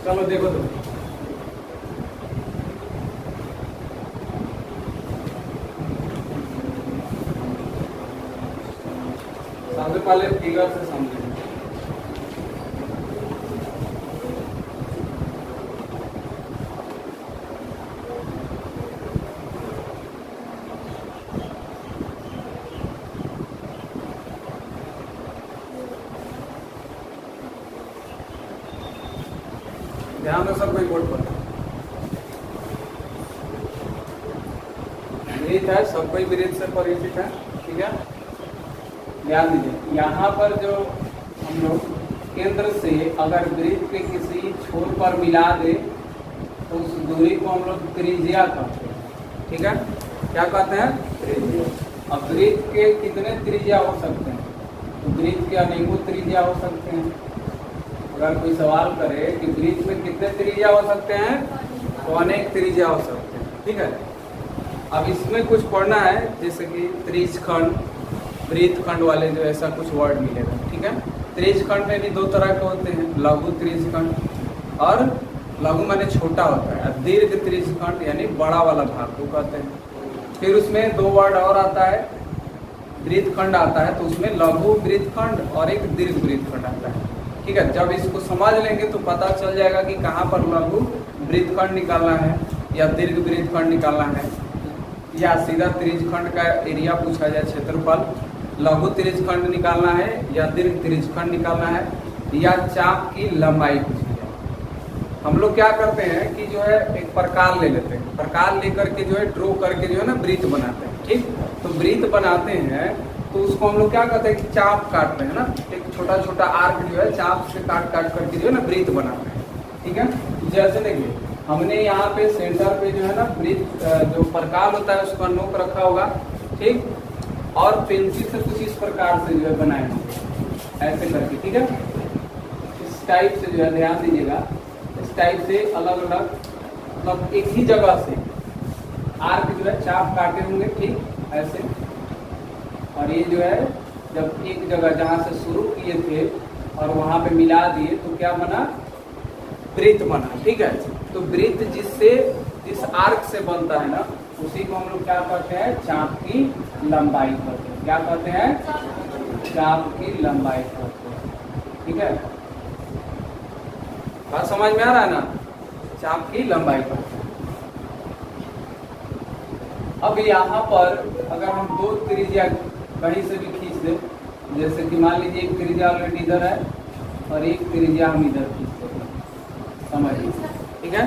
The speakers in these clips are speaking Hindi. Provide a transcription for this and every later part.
चलो देखो तुम। सबसे पहले फिगर से समझें। ध्यान दो सब कोई बोर्ड पर। वृत्त है, सब कोई वृत्त से परिचित है, ठीक है। ध्यान दीजिए, यहाँ पर जो हम लोग केंद्र से अगर वृत्त के किसी छोर पर मिला दे तो उस दूरी को हम लोग त्रिज्या कहते हैं, ठीक है। क्या कहते हैं? त्रिज्या। अब वृत्त के कितने त्रिज्या हो सकते हैं? तो वृत्त के अनेकों त्रिज्या हो सकते हैं। अगर कोई सवाल करे कि वृत्त में कितने त्रिज्या हो सकते हैं, तो अनेक त्रिज्या हो सकते हैं, ठीक है। अब इसमें कुछ पढ़ना है, जैसे कि त्रिज्यखंड, वृत्तखंड वाले जो ऐसा कुछ वर्ड मिलेगा, ठीक है। त्रिज्यखंड में भी दो तरह के होते हैं, लघु त्रिज्यखंड और लघु माने छोटा होता है, दीर्घ त्रिज्यखंड यानी बड़ा वाला भाग को कहते हैं। फिर उसमें दो वर्ड और आता है, वृत्तखंड आता है, तो उसमें लघु वृत्तखंड और एक दीर्घ वृत्तखंड आता है, ठीक है। जब इसको समझ लेंगे तो पता चल जाएगा कि कहाँ पर लघु वृत्तखंड निकालना है या दीर्घ वृत्तखंड निकालना है, या सीधा त्रिज्यखंड का एरिया पूछा जाए, क्षेत्रफल, लघु त्रिज्यखंड निकालना है या दीर्घ त्रिज्यखंड निकालना है, या चाप की लंबाई पूछी जाए। हम लोग क्या करते हैं कि जो है एक प्रकार ले लेते हैं, प्रकार लेकर के जो है ड्रॉ करके जो है ना वृत्त बनाते हैं, ठीक। तो वृत्त बनाते हैं तो उसको हम लोग क्या कहते हैं कि चाप काट रहे हैं ना, एक छोटा छोटा आर्क जो है चाप से काट काट करके जो है ना वृत्त बनाते हैं, ठीक है। जैसे देखिए हमने यहाँ पे सेंटर पे जो है ना वृत्त जो प्रकार होता है उसका नोक रखा होगा, ठीक, और पेंसिल से कुछ इस प्रकार से जो है बनाए होंगे ऐसे करके, ठीक है। इस टाइप से जो है ध्यान दीजिएगा, इस टाइप से अलग अलग मतलब एक ही जगह से आर्क जो है चाप काटे होंगे, ठीक ऐसे। और ये जो है जब एक जगह जहाँ से शुरू किए थे और वहाँ पे मिला दिए तो क्या बना? वृत्त बना, ठीक है। तो वृत्त जिस आर्क से बनता है ना, उसी को हम लोग क्या कहते हैं? चाप की लंबाई कहते हैं। क्या कहते हैं? चाप की लंबाई कहते हैं, ठीक है। बात समझ में आ रहा है ना? चाप की लंबाई कहते हैं। अब यहाँ पर अगर हम दो त्रिज्या कहीं से भी खींच दे, जैसे कि मान लीजिए एक त्रिज्या ऑलरेडी इधर है और एक त्रिज्या हम इधर खींच देते हैं, समझिए, ठीक है।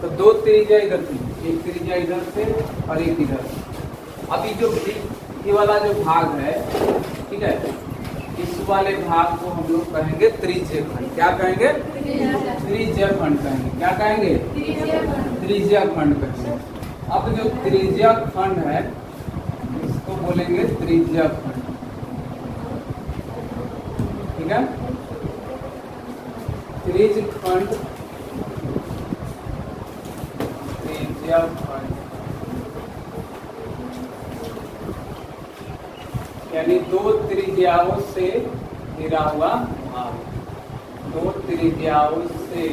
तो दो त्रिज्या इधर थी, एक त्रिज्या इधर से और एक इधर से। अभी जो ये वाला जो भाग है, ठीक है, इस वाले भाग को हम लोग कहेंगे त्रिज्यखंड। क्या कहेंगे? त्रिज्यखंड कहेंगे। क्या कहेंगे? त्रिज्यखंड कहेंगे। अब जो त्रिज्यखंड है इसको बोलेंगे त्रिज्यखंड, ठीक है। त्रिज्यखंड, त्रिज्यखंड यानी दो त्रिज्याओं से घिरा हुआ भाग, दो त्रिज्याओं से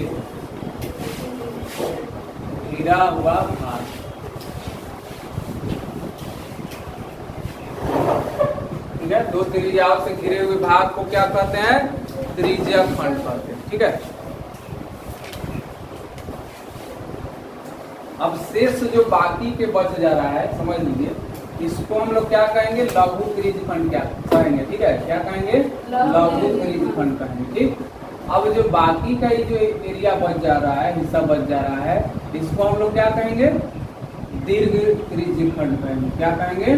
घिरा हुआ भाग, ठीक है। दो त्रिज्याओं से घिरे हुए भाग को क्या कहते हैं? त्रिज्यखंड कहते हैं, ठीक है। अब शेष जो बाकी के बच जा रहा है, समझ लीजिए, इसको हम लोग क्या कहेंगे? लघु त्रिज्यखंड क्या कहेंगे, ठीक है। क्या कहेंगे? लघु त्रिज्यखंड कहेंगे, ठीक। अब जो बाकी का ये जो एरिया बच जा रहा है, हिस्सा बच जा रहा है, इसको हम लोग क्या कहेंगे? दीर्घ त्रिज्यखंड कहेंगे। क्या कहेंगे?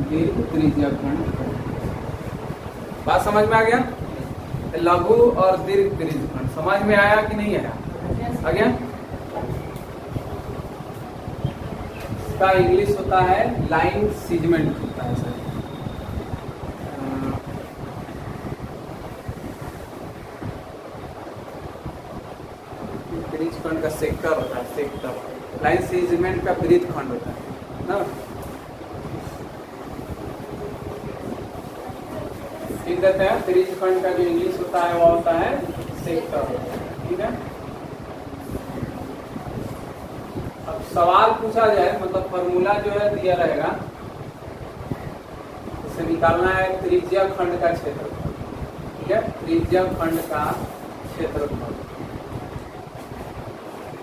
दीर्घ त्रिज्यखंड। बात समझ में आ गया? लघु और दीर्घ त्रिज्यखंड समझ में आया कि नहीं आया? आ गया? इसका इंग्लिश होता है लाइन सीजमेंट होता है सर। त्रिज्यखंड का सेक्टर होता है, सेक्टर। लाइन सीजमेंट का वृत्तखंड होता है ना। ठीक कहते हैं त्रिज्यखंड का जो इंग्लिश होता है वो होता है सेक्टर, ठीक है। अब सवाल पूछा जाए, मतलब फॉर्मूला जो है दिया रहेगा, इसे निकालना है त्रिज्या खंड का क्षेत्रफल, ठीक है, त्रिज्या खंड का क्षेत्रफल,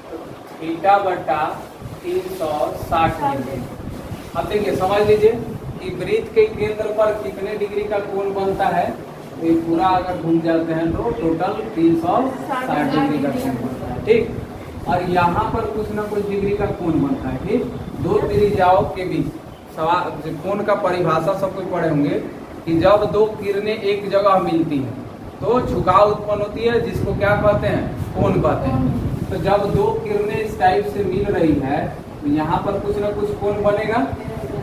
तो थीटा बटा 360 डिग्री। अब देखिए समझ लीजिए कि वृत्त के केंद्र पर कितने डिग्री का कोण बनता है, तो ये पूरा अगर घूम जाते हैं तो टोटल 360 डिग्री का कोण बनता है, ठीक। और यहाँ पर कुछ ना कुछ डिग्री का कोण बनता है, ठीक। दो त्रिज्याओं के बीच सवाल कोण का परिभाषा सब कुछ पढ़े होंगे कि जब दो किरणें एक जगह मिलती हैं तो झुकाव उत्पन्न होती है, जिसको क्या कहते हैं, कोण कहते हैं। तो जब दो किरणें इस टाइप से मिल रही है तो यहाँ पर कुछ ना कुछ कोण बनेगा,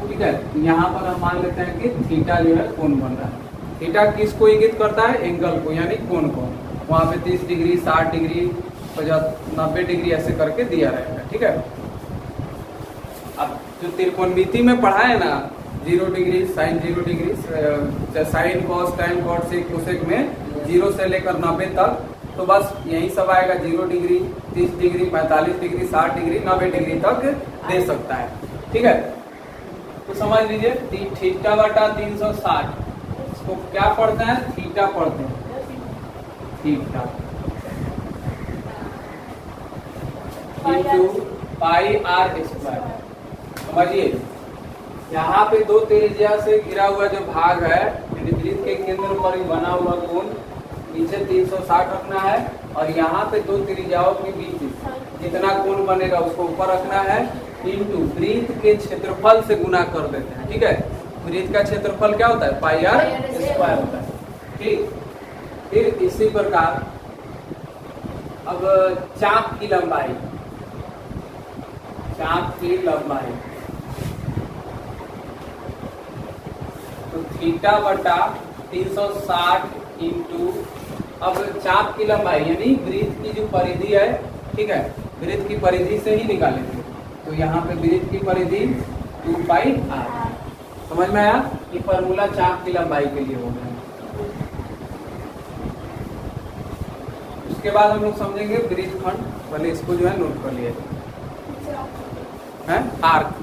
ठीक है। तो यहाँ पर हम मान लेते हैं कि थीटा जो है कोण बन रहा है। थीटा किसको इंगित करता है, एंगल को, यानी कोण को। वहाँ पे 30 डिग्री, 60 डिग्री, 90 डिग्री ऐसे करके दिया रहेगा, ठीक है। अब जो त्रिकोणमिति में पढ़ा है ना, 0 degree, sine 0 degree, sine cos tan cot sec cosec में 0 से लेकर 90 तक, तो बस यही सब आएगा। 0 degree, 30 degree, 45 degree, 60 degree, 90 degree तक दे सकता है, ठीक है। तो समझ लीजिए थीटा बटा 360, इसको क्या पढ़ते हैं, थीटा पढ़ते हैं, theta into pi r square. समझिए यहाँ पे दो त्रिज्या से घिरा हुआ जो भाग है, वृत्त के केंद्र पर ही बना हुआ कोण नीचे 360 रखना है, और यहाँ पे दो त्रिज्याओं के बीच जितना कोण बनेगा उसको ऊपर रखना है, इंटू वृत्त के क्षेत्रफल से गुना कर देते हैं, ठीक है। वृत्त का क्षेत्रफल क्या होता है, पाई आर स्क्वायर होता है, ठीक। फिर इसी प्रकार अब चाप की लंबाई, चाप की लंबाई, तो थीटा बटा 360 इंटू, अब चाप की लंबाई यानी वृत्त की जो परिधि है, ठीक है, वृत्त की परिधि से ही निकालेंगे। तो यहाँ पे वृत्त की परिधि 2 पाई आर। समझ में आया, ये फॉर्मूला चाप की लंबाई के लिए हो गया। उसके बाद हम लोग समझेंगे वृत्तखंड, पहले इसको जो है नोट कर लिए हैं, आर्क।